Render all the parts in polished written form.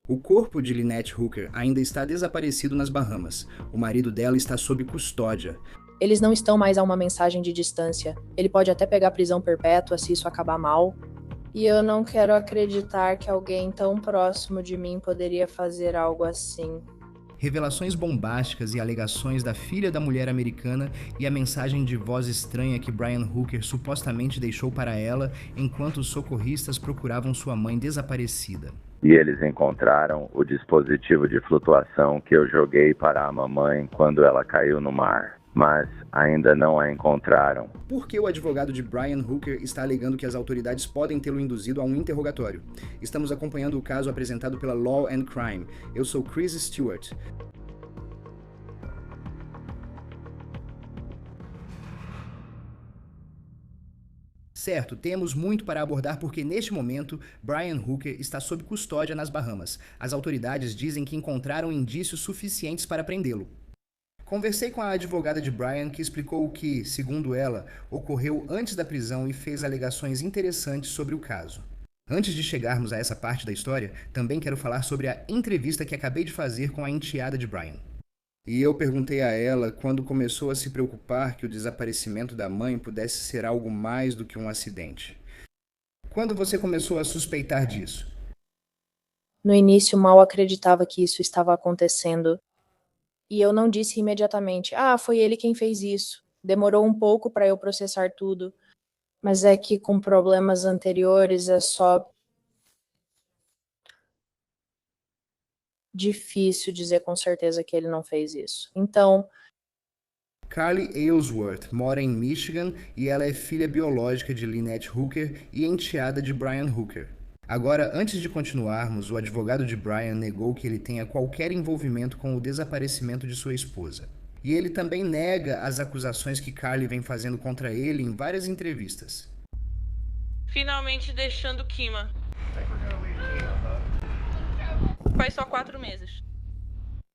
O corpo de Lynette Hooker ainda está desaparecido nas Bahamas. O marido dela está sob custódia. Eles não estão mais a uma mensagem de distância. Ele pode até pegar prisão perpétua se isso acabar mal. E eu não quero acreditar que alguém tão próximo de mim poderia fazer algo assim. Revelações bombásticas e alegações da filha da mulher americana e a mensagem de voz estranha que Brian Hooker supostamente deixou para ela enquanto os socorristas procuravam sua mãe desaparecida. E eles encontraram o dispositivo de flutuação que eu joguei para a mamãe quando ela caiu no mar, mas ainda não a encontraram. Por que o advogado de Brian Hooker está alegando que as autoridades podem tê-lo induzido a um interrogatório? Estamos acompanhando o caso apresentado pela Law and Crime. Eu sou Chris Stewart. Certo, temos muito para abordar porque neste momento Brian Hooker está sob custódia nas Bahamas. As autoridades dizem que encontraram indícios suficientes para prendê-lo. Conversei com a advogada de Brian que explicou o que, segundo ela, ocorreu antes da prisão e fez alegações interessantes sobre o caso. Antes de chegarmos a essa parte da história, também quero falar sobre a entrevista que acabei de fazer com a enteada de Brian. E eu perguntei a ela quando começou a se preocupar que o desaparecimento da mãe pudesse ser algo mais do que um acidente. Quando você começou a suspeitar disso? No início, mal acreditava que isso estava acontecendo. E eu não disse imediatamente, foi ele quem fez isso. Demorou um pouco para eu processar tudo. Mas é que com problemas anteriores é só difícil dizer com certeza que ele não fez isso. Então, Carly Aylesworth mora em Michigan e ela é filha biológica de Lynette Hooker e enteada de Brian Hooker. Agora, antes de continuarmos, o advogado de Brian negou que ele tenha qualquer envolvimento com o desaparecimento de sua esposa. E ele também nega as acusações que Carly vem fazendo contra ele em várias entrevistas. Finalmente deixando Kima. Faz só 4 meses.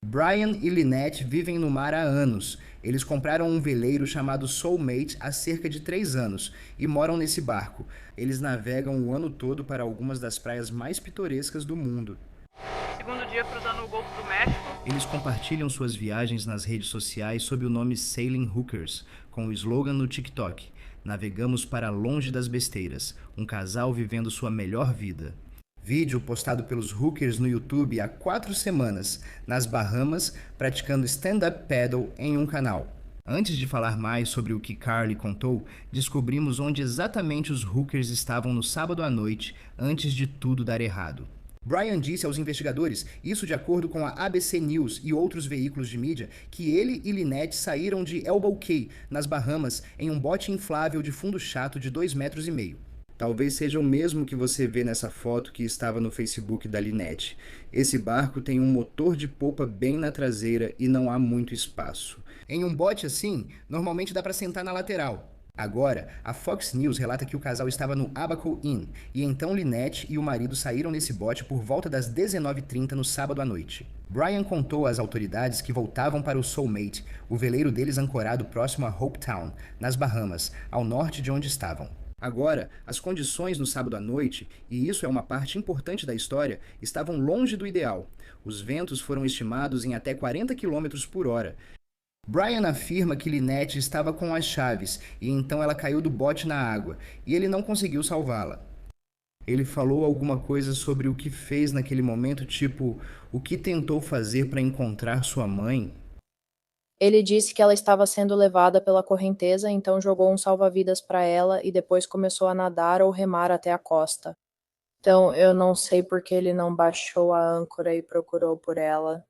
Brian e Lynette vivem no mar há anos. Eles compraram um veleiro chamado Soulmate há cerca de 3 anos e moram nesse barco. Eles navegam o ano todo para algumas das praias mais pitorescas do mundo. Segundo dia cruzando o Golfo do México. Eles compartilham suas viagens nas redes sociais sob o nome Sailing Hookers, com o slogan no TikTok: "Navegamos para longe das besteiras, um casal vivendo sua melhor vida". Vídeo postado pelos Hookers no YouTube há 4 semanas, nas Bahamas, praticando stand-up paddle em um canal. Antes de falar mais sobre o que Carly contou, descobrimos onde exatamente os Hookers estavam no sábado à noite, antes de tudo dar errado. Brian disse aos investigadores, isso de acordo com a ABC News e outros veículos de mídia, que ele e Lynette saíram de Elbow Cay, nas Bahamas, em um bote inflável de fundo chato de 2,5 metros. Talvez seja o mesmo que você vê nessa foto que estava no Facebook da Lynette. Esse barco tem um motor de polpa bem na traseira e não há muito espaço. Em um bote assim, normalmente dá para sentar na lateral. Agora, a Fox News relata que o casal estava no Abaco Inn, e então Lynette e o marido saíram nesse bote por volta das 19h30 no sábado à noite. Brian contou às autoridades que voltavam para o Soulmate, o veleiro deles ancorado próximo a Hope Town, nas Bahamas, ao norte de onde estavam. Agora, as condições no sábado à noite, e isso é uma parte importante da história, estavam longe do ideal. Os ventos foram estimados em até 40 km por hora. Brian afirma que Lynette estava com as chaves e então ela caiu do bote na água e ele não conseguiu salvá-la. Ele falou alguma coisa sobre o que fez naquele momento, tipo, o que tentou fazer para encontrar sua mãe? ele disse que ela estava sendo levada pela correnteza, então jogou um salva-vidas para ela e depois começou a nadar ou remar até a costa. Então, eu não sei por que ele não baixou a âncora e procurou por ela.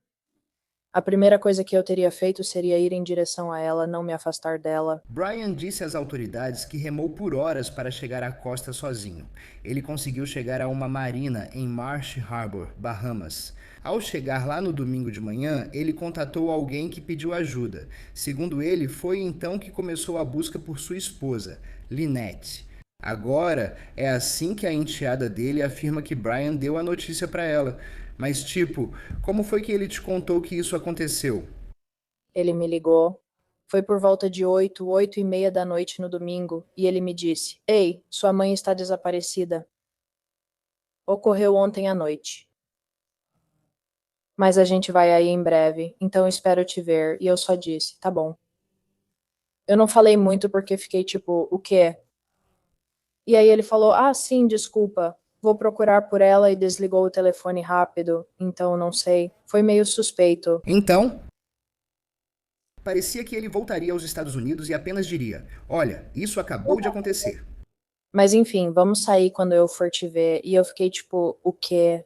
A primeira coisa que eu teria feito seria ir em direção a ela, não me afastar dela. Brian disse às autoridades que remou por horas para chegar à costa sozinho. Ele conseguiu chegar a uma marina em Marsh Harbor, Bahamas. Ao chegar lá no domingo de manhã, ele contatou alguém que pediu ajuda. Segundo ele, foi então que começou a busca por sua esposa, Lynette. Agora, é assim que a enteada dele afirma que Brian deu a notícia para ela. Mas tipo, como foi que ele te contou que isso aconteceu? Ele me ligou. Foi por volta de 8h30 da noite no domingo, e ele me disse: Ei, sua mãe está desaparecida. Ocorreu ontem à noite. Mas a gente vai aí em breve, então espero te ver. E eu só disse, tá bom. Eu não falei muito porque fiquei tipo, o quê? E aí ele falou, ah, sim, desculpa. Vou procurar por ela e desligou o telefone rápido, então não sei. Foi meio suspeito. Então, parecia que ele voltaria aos Estados Unidos e apenas diria: Olha, isso acabou de acontecer. Mas enfim, vamos sair quando eu for te ver. E eu fiquei tipo, o quê?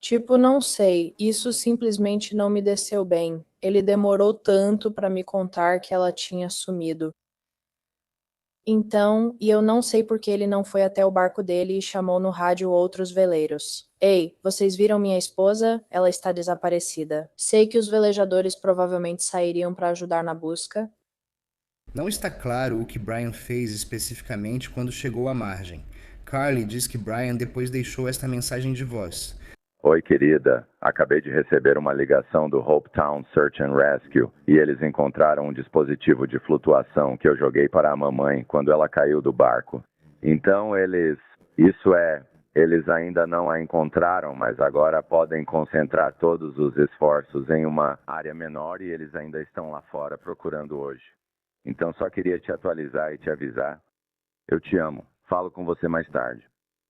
Tipo, não sei. Isso simplesmente não me desceu bem. Ele demorou tanto pra me contar que ela tinha sumido. Então, e eu não sei por que ele não foi até o barco dele e chamou no rádio outros veleiros. Ei, vocês viram minha esposa? Ela está desaparecida. Sei que os velejadores provavelmente sairiam para ajudar na busca. Não está claro o que Brian fez especificamente quando chegou à margem. Carly diz que Brian depois deixou esta mensagem de voz. Oi, querida. Acabei de receber uma ligação do Hope Town Search and Rescue e eles encontraram um dispositivo de flutuação que eu joguei para a mamãe quando ela caiu do barco. Então eles ainda não a encontraram, mas agora podem concentrar todos os esforços em uma área menor e eles ainda estão lá fora procurando hoje. Então só queria te atualizar e te avisar. Eu te amo. Falo com você mais tarde.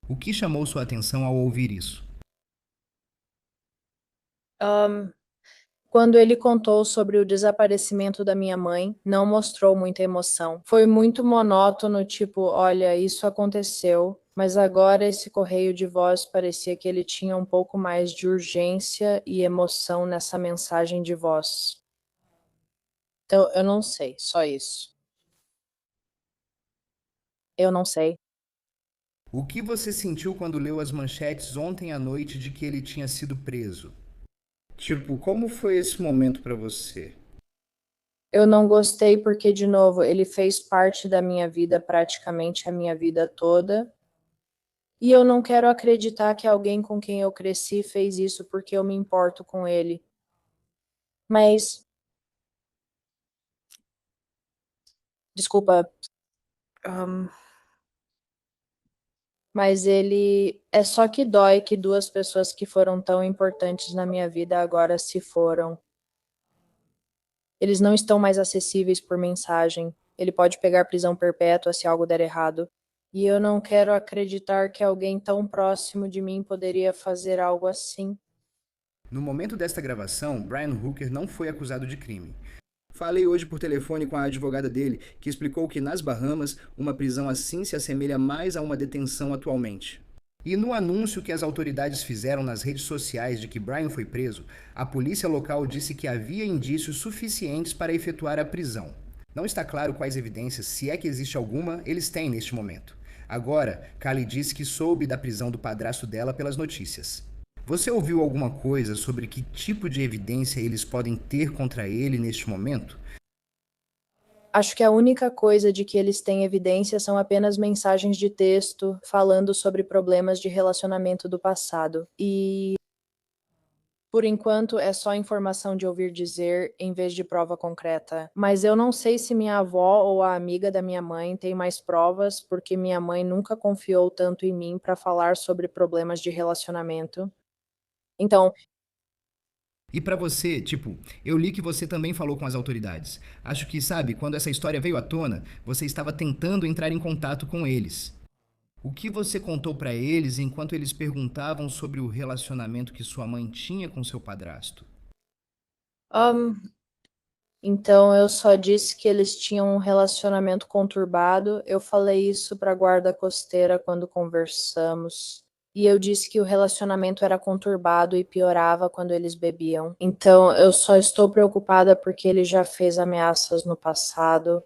O que chamou sua atenção ao ouvir isso? Quando ele contou sobre o desaparecimento da minha mãe, não mostrou muita emoção. Foi muito monótono, tipo, olha, isso aconteceu, mas agora esse correio de voz parecia que ele tinha um pouco mais de urgência e emoção nessa mensagem de voz. Então, eu não sei, só isso. Eu não sei. O que você sentiu quando leu as manchetes ontem à noite de que ele tinha sido preso? Tipo, como foi esse momento pra você? Eu não gostei porque, de novo, ele fez parte da minha vida praticamente a minha vida toda. E eu não quero acreditar que alguém com quem eu cresci fez isso porque eu me importo com ele. Mas, desculpa, ahn, mas ele é só que dói que duas pessoas que foram tão importantes na minha vida agora se foram. Eles não estão mais acessíveis por mensagem. Ele pode pegar prisão perpétua se algo der errado. E eu não quero acreditar que alguém tão próximo de mim poderia fazer algo assim. No momento desta gravação, Brian Hooker não foi acusado de crime. Falei hoje por telefone com a advogada dele, que explicou que nas Bahamas, uma prisão assim se assemelha mais a uma detenção atualmente. E no anúncio que as autoridades fizeram nas redes sociais de que Brian foi preso, a polícia local disse que havia indícios suficientes para efetuar a prisão. Não está claro quais evidências, se é que existe alguma, eles têm neste momento. Agora, Kali disse que soube da prisão do padrasto dela pelas notícias. Você ouviu alguma coisa sobre que tipo de evidência eles podem ter contra ele neste momento? Acho que a única coisa de que eles têm evidência são apenas mensagens de texto falando sobre problemas de relacionamento do passado. E, por enquanto, é só informação de ouvir dizer em vez de prova concreta. Mas eu não sei se minha avó ou a amiga da minha mãe tem mais provas, porque minha mãe nunca confiou tanto em mim para falar sobre problemas de relacionamento. Então, E pra você, tipo, eu li que você também falou com as autoridades. Acho que, sabe, quando essa história veio à tona, você estava tentando entrar em contato com eles. O que você contou pra eles enquanto eles perguntavam sobre o relacionamento que sua mãe tinha com seu padrasto? ahn, então eu só disse que eles tinham um relacionamento conturbado. Eu falei isso para a guarda costeira quando conversamos. E eu disse que o relacionamento era conturbado e piorava quando eles bebiam. Então eu só estou preocupada porque ele já fez ameaças no passado.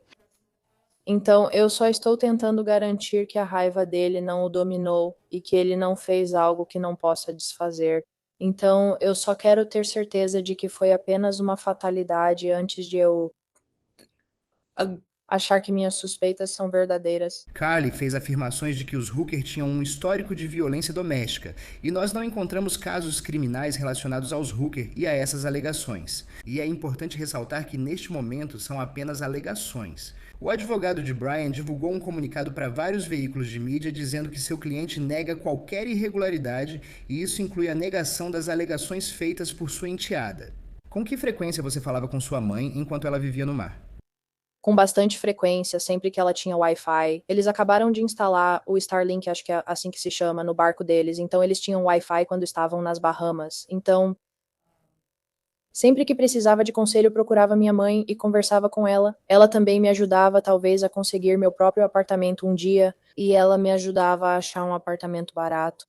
Então eu só estou tentando garantir que a raiva dele não o dominou e que ele não fez algo que não possa desfazer. Então eu só quero ter certeza de que foi apenas uma fatalidade antes de eu achar que minhas suspeitas são verdadeiras. Carly fez afirmações de que os Hooker tinham um histórico de violência doméstica, e nós não encontramos casos criminais relacionados aos Hooker e a essas alegações. E é importante ressaltar que neste momento são apenas alegações. O advogado de Brian divulgou um comunicado para vários veículos de mídia dizendo que seu cliente nega qualquer irregularidade e isso inclui a negação das alegações feitas por sua enteada. Com que frequência você falava com sua mãe enquanto ela vivia no mar? Com bastante frequência, sempre que ela tinha Wi-Fi. Eles acabaram de instalar o Starlink, acho que é assim que se chama, no barco deles. Então eles tinham Wi-Fi quando estavam nas Bahamas. Então, sempre que precisava de conselho, eu procurava minha mãe e conversava com ela. Ela também me ajudava, talvez, a conseguir meu próprio apartamento um dia. E ela me ajudava a achar um apartamento barato.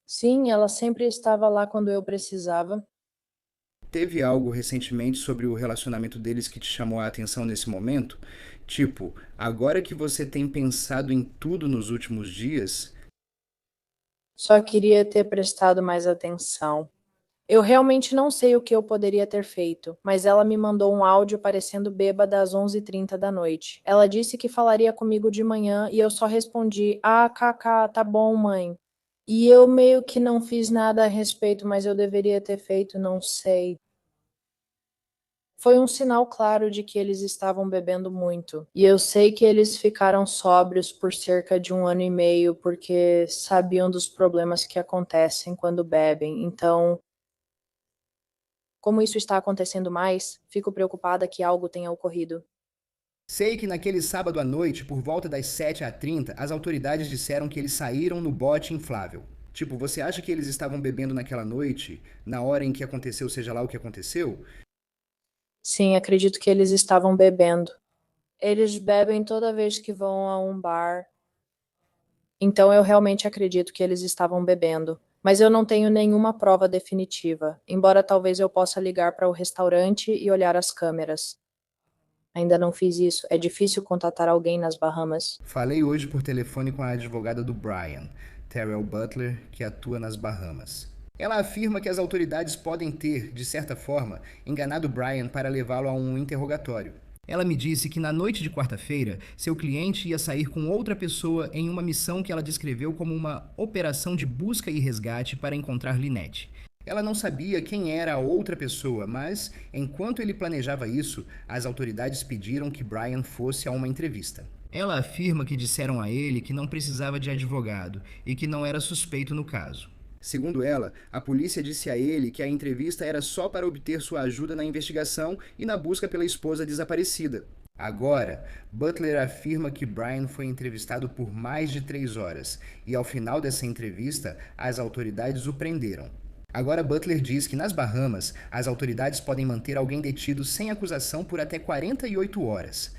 Sim, ela sempre estava lá quando eu precisava. Teve algo recentemente sobre o relacionamento deles que te chamou a atenção nesse momento? Tipo, agora que você tem pensado em tudo nos últimos dias, Só queria ter prestado mais atenção. Eu realmente não sei o que eu poderia ter feito, mas ela me mandou um áudio parecendo bêbada às 11h30 da noite. Ela disse que falaria comigo de manhã e eu só respondi: Ah, Kaká, tá bom, mãe. E eu meio que não fiz nada a respeito, mas eu deveria ter feito, não sei. Foi um sinal claro de que eles estavam bebendo muito. E eu sei que eles ficaram sóbrios por cerca de 1 ano e meio, porque sabiam dos problemas que acontecem quando bebem. Então, como isso está acontecendo mais, fico preocupada que algo tenha ocorrido. sei que naquele sábado à noite, por volta das 7h30, as autoridades disseram que eles saíram no bote inflável. Tipo, você acha que eles estavam bebendo naquela noite, na hora em que aconteceu, seja lá o que aconteceu? Sim, acredito que eles estavam bebendo. Eles bebem toda vez que vão a um bar. Então eu realmente acredito que eles estavam bebendo. Mas eu não tenho nenhuma prova definitiva, embora talvez eu possa ligar para o restaurante e olhar as câmeras. Ainda não fiz isso. É difícil contatar alguém nas Bahamas. Falei hoje por telefone com a advogada do Brian, Terrell Butler, que atua nas Bahamas. Ela afirma que as autoridades podem ter, de certa forma, enganado Brian para levá-lo a um interrogatório. Ela me disse que na noite de quarta-feira, seu cliente ia sair com outra pessoa em uma missão que ela descreveu como uma operação de busca e resgate para encontrar Lynette. Ela não sabia quem era a outra pessoa, mas, enquanto ele planejava isso, as autoridades pediram que Brian fosse a uma entrevista. Ela afirma que disseram a ele que não precisava de advogado e que não era suspeito no caso. Segundo ela, a polícia disse a ele que a entrevista era só para obter sua ajuda na investigação e na busca pela esposa desaparecida. Agora, Butler afirma que Brian foi entrevistado por mais de 3 horas e, ao final dessa entrevista, as autoridades o prenderam. Agora, Butler diz que nas Bahamas, as autoridades podem manter alguém detido sem acusação por até 48 horas.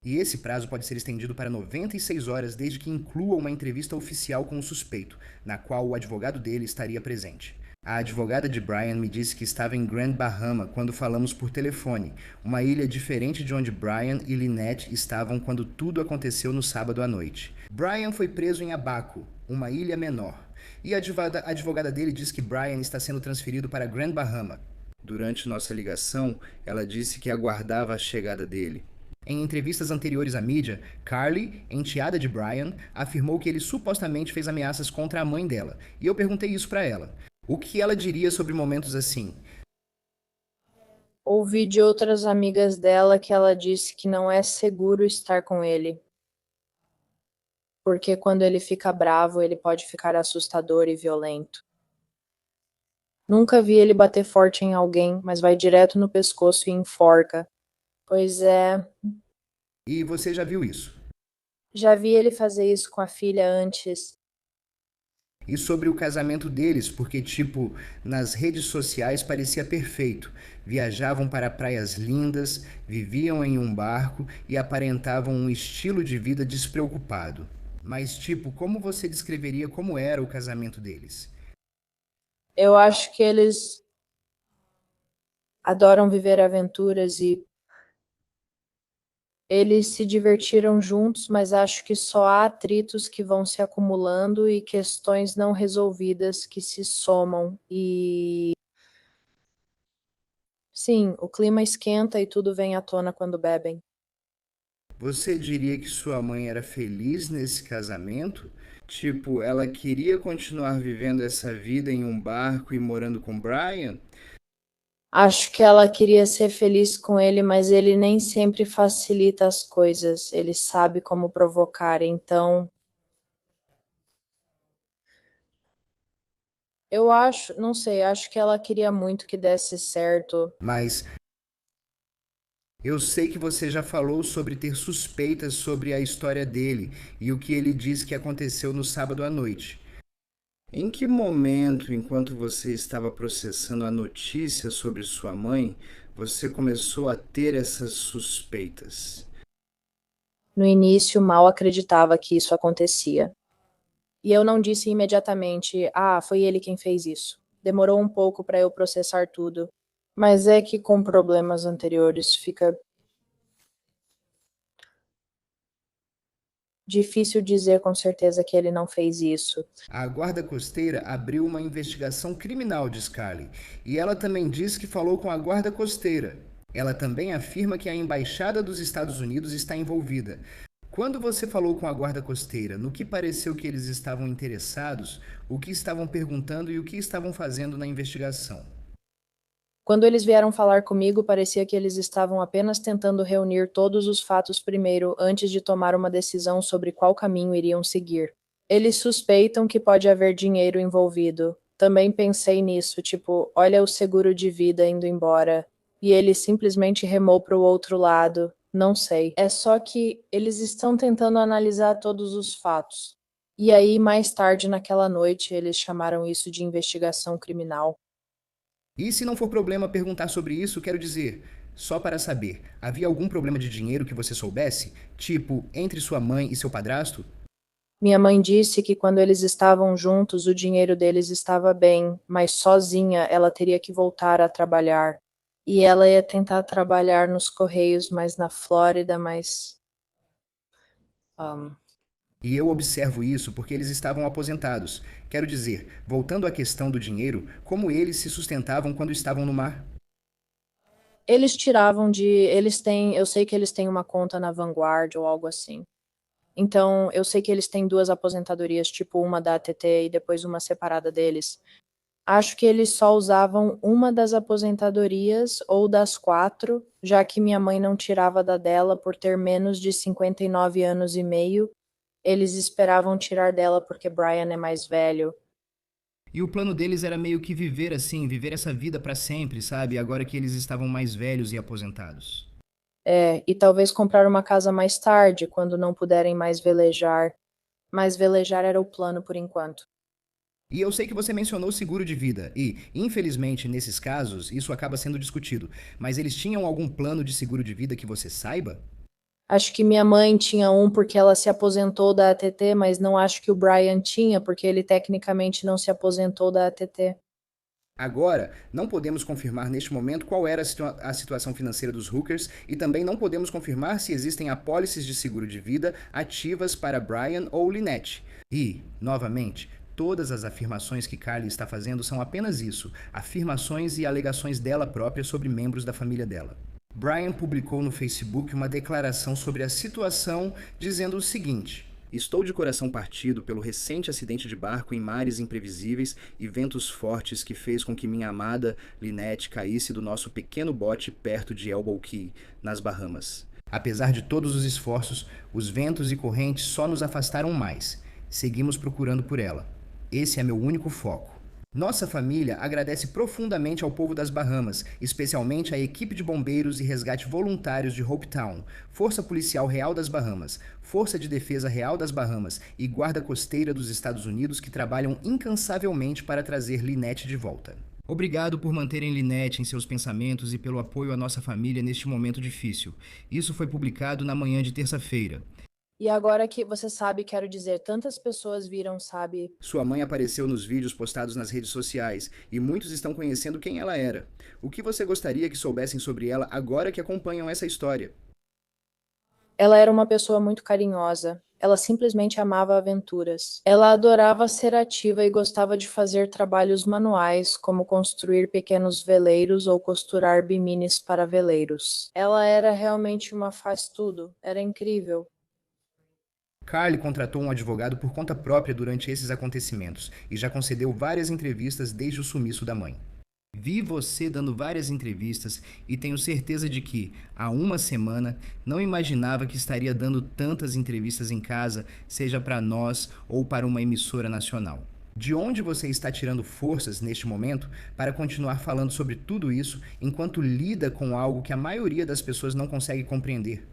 E esse prazo pode ser estendido para 96 horas desde que inclua uma entrevista oficial com o suspeito, na qual o advogado dele estaria presente. A advogada de Brian me disse que estava em Grand Bahama quando falamos por telefone, uma ilha diferente de onde Brian e Lynette estavam quando tudo aconteceu no sábado à noite. Brian foi preso em Abaco, uma ilha menor, e a advogada dele diz que Brian está sendo transferido para Grand Bahama. Durante nossa ligação, ela disse que aguardava a chegada dele. Em entrevistas anteriores à mídia, Carly, enteada de Brian, afirmou que ele supostamente fez ameaças contra a mãe dela, e eu perguntei isso para ela. O que ela diria sobre momentos assim? Ouvi de outras amigas dela que ela disse que não é seguro estar com ele. Porque quando ele fica bravo, ele pode ficar assustador e violento. Nunca vi ele bater forte em alguém, mas vai direto no pescoço e enforca. Pois é, E você já viu isso? já vi ele fazer isso com a filha antes. E sobre o casamento deles, porque, tipo, nas redes sociais parecia perfeito. Viajavam para praias lindas, viviam em um barco e aparentavam um estilo de vida despreocupado. Mas, tipo, como você descreveria como era o casamento deles? Eu acho que eles adoram viver aventuras e eles se divertiram juntos, mas acho que só há atritos que vão se acumulando e questões não resolvidas que se somam. E Sim, o clima esquenta e tudo vem à tona quando bebem. Você diria que sua mãe era feliz nesse casamento? Tipo, ela queria continuar vivendo essa vida em um barco e morando com Brian? Acho que ela queria ser feliz com ele, mas ele nem sempre facilita as coisas. Ele sabe como provocar, então eu acho, não sei, acho que ela queria muito que desse certo. Mas eu sei que você já falou sobre ter suspeitas sobre a história dele e o que ele disse que aconteceu no sábado à noite. Em que momento, enquanto você estava processando a notícia sobre sua mãe, você começou a ter essas suspeitas? No início, mal acreditava que isso acontecia. E eu não disse imediatamente, ah, foi ele quem fez isso. Demorou um pouco para eu processar tudo. Mas é que com problemas anteriores fica difícil dizer com certeza que ele não fez isso. A guarda costeira abriu uma investigação criminal de Scully e ela também disse que falou com a guarda costeira. Ela também afirma que a embaixada dos Estados Unidos está envolvida. Quando você falou com a guarda costeira, no que pareceu que eles estavam interessados, o que estavam perguntando e o que estavam fazendo na investigação? Quando eles vieram falar comigo, parecia que eles estavam apenas tentando reunir todos os fatos primeiro antes de tomar uma decisão sobre qual caminho iriam seguir. Eles suspeitam que pode haver dinheiro envolvido. Também pensei nisso, tipo, olha o seguro de vida indo embora. E ele simplesmente remou para o outro lado. Não sei. É só que eles estão tentando analisar todos os fatos. E aí, mais tarde naquela noite, eles chamaram isso de investigação criminal. E se não for problema perguntar sobre isso, quero dizer, só para saber, havia algum problema de dinheiro que você soubesse? Tipo, entre sua mãe e seu padrasto? Minha mãe disse que quando eles estavam juntos, o dinheiro deles estava bem, mas sozinha ela teria que voltar a trabalhar. E ela ia tentar trabalhar nos Correios, mas na Flórida, mas. ahn, E eu observo isso porque eles estavam aposentados. Quero dizer, voltando à questão do dinheiro, como eles se sustentavam quando estavam no mar? Eles tiravam de. Eles têm. Eu sei que eles têm uma conta na Vanguard ou algo assim. Então, eu sei que eles têm duas aposentadorias, tipo uma da ATT e depois uma separada deles. Acho que eles só usavam uma das aposentadorias ou das quatro, já que minha mãe não tirava da dela por ter menos de 59 anos e meio. Eles esperavam tirar dela porque Brian é mais velho. E o plano deles era meio que viver assim, viver essa vida para sempre, sabe? Agora que eles estavam mais velhos e aposentados. É, e talvez comprar uma casa mais tarde, quando não puderem mais velejar. Mas velejar era o plano por enquanto. E eu sei que você mencionou seguro de vida, e, infelizmente, nesses casos, isso acaba sendo discutido. Mas eles tinham algum plano de seguro de vida que você saiba? Acho que minha mãe tinha um porque ela se aposentou da ATT, mas não acho que o Brian tinha, porque ele tecnicamente não se aposentou da ATT. Agora, não podemos confirmar neste momento qual era a situação financeira dos Hookers e também não podemos confirmar se existem apólices de seguro de vida ativas para Brian ou Lynette. E, novamente, todas as afirmações que Carly está fazendo são apenas isso, afirmações e alegações dela própria sobre membros da família dela. Brian publicou no Facebook uma declaração sobre a situação dizendo o seguinte: estou de coração partido pelo recente acidente de barco em mares imprevisíveis e ventos fortes que fez com que minha amada Lynette caísse do nosso pequeno bote perto de Elbow Key, nas Bahamas. Apesar de todos os esforços, os ventos e correntes só nos afastaram mais. Seguimos procurando por ela. Esse é meu único foco. Nossa família agradece profundamente ao povo das Bahamas, especialmente à equipe de bombeiros e resgate voluntários de Hope Town, Força Policial Real das Bahamas, Força de Defesa Real das Bahamas e Guarda Costeira dos Estados Unidos que trabalham incansavelmente para trazer Lynette de volta. Obrigado por manterem Lynette em seus pensamentos e pelo apoio à nossa família neste momento difícil. Isso foi publicado na manhã de terça-feira. E agora que você sabe, quero dizer, tantas pessoas viram, sabe? Sua mãe apareceu nos vídeos postados nas redes sociais e muitos estão conhecendo quem ela era. O que você gostaria que soubessem sobre ela agora que acompanham essa história? Ela era uma pessoa muito carinhosa. Ela simplesmente amava aventuras. Ela adorava ser ativa e gostava de fazer trabalhos manuais, como construir pequenos veleiros ou costurar biquínis para veleiros. Ela era realmente uma faz-tudo. Era incrível. Carly contratou um advogado por conta própria durante esses acontecimentos e já concedeu várias entrevistas desde o sumiço da mãe. Vi você dando várias entrevistas e tenho certeza de que, há uma semana, não imaginava que estaria dando tantas entrevistas em casa, seja para nós ou para uma emissora nacional. De onde você está tirando forças neste momento para continuar falando sobre tudo isso enquanto lida com algo que a maioria das pessoas não consegue compreender?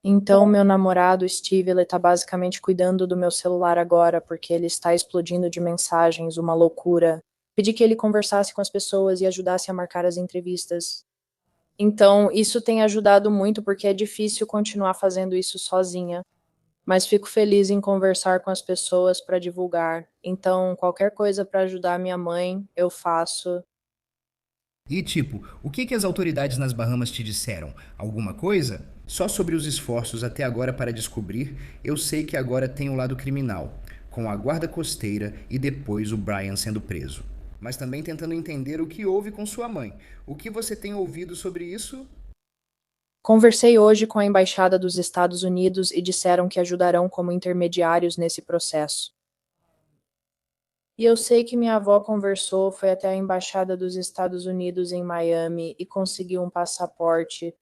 Então, meu namorado, Steve, ele tá basicamente cuidando do meu celular agora, porque ele está explodindo de mensagens, uma loucura. Pedi que ele conversasse com as pessoas e ajudasse a marcar as entrevistas. Então, isso tem ajudado muito, porque é difícil continuar fazendo isso sozinha. Mas fico feliz em conversar com as pessoas para divulgar. Então, qualquer coisa para ajudar minha mãe, eu faço. E tipo, o que as autoridades nas Bahamas te disseram? Alguma coisa? Só sobre os esforços até agora para descobrir, eu sei que agora tem o lado criminal, com a guarda costeira e depois o Brian sendo preso. Mas também tentando entender o que houve com sua mãe. O que você tem ouvido sobre isso? Conversei hoje com a Embaixada dos Estados Unidos e disseram que ajudarão como intermediários nesse processo. E eu sei que minha avó conversou, foi até a Embaixada dos Estados Unidos em Miami e conseguiu um passaporte.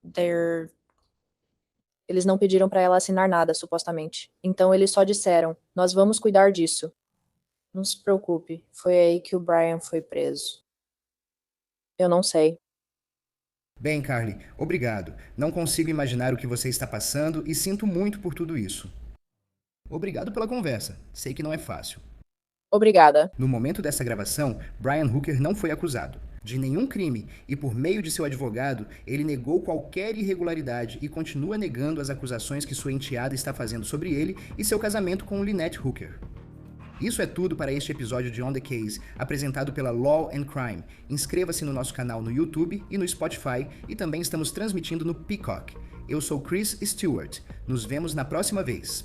They're- Eles não pediram para ela assinar nada, supostamente. Então eles só disseram: nós vamos cuidar disso. Não se preocupe, foi aí que o Brian foi preso. Eu não sei. Bem, Carly, obrigado. Não consigo imaginar o que você está passando e sinto muito por tudo isso. Obrigado pela conversa. Sei que não é fácil. Obrigada. No momento dessa gravação, Brian Hooker não foi acusado de nenhum crime e, por meio de seu advogado, ele negou qualquer irregularidade e continua negando as acusações que sua enteada está fazendo sobre ele e seu casamento com Lynette Hooker. Isso é tudo para este episódio de On The Case, apresentado pela Law and Crime. Inscreva-se no nosso canal no YouTube e no Spotify e também estamos transmitindo no Peacock. Eu sou Chris Stewart. Nos vemos na próxima vez.